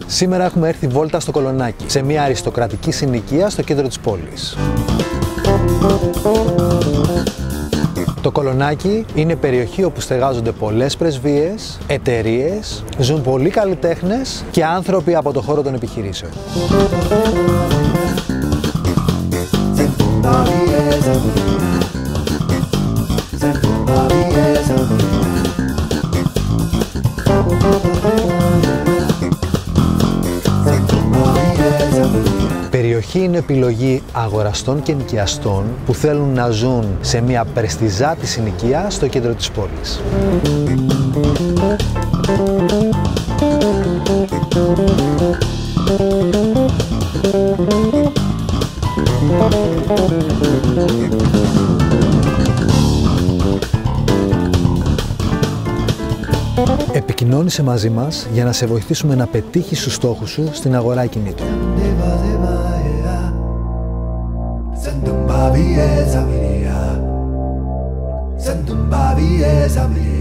Σήμερα έχουμε έρθει βόλτα στο Κολονάκι, σε μια αριστοκρατική συνοικία στο κέντρο της πόλης. Το Κολονάκι είναι περιοχή όπου στεγάζονται πολλές πρεσβείες, εταιρείες, ζουν πολλοί καλλιτέχνες και άνθρωποι από το χώρο των επιχειρήσεων. Περιοχή είναι επιλογή αγοραστών και νοικιαστών που θέλουν να ζουν σε μια πρεστιζάτη συνοικία στο κέντρο της πόλης. Επικοινώνησε μαζί μας για να σε βοηθήσουμε να πετύχεις τους στόχους σου στην αγορά ακινήτων. Sandum babi e zamiria,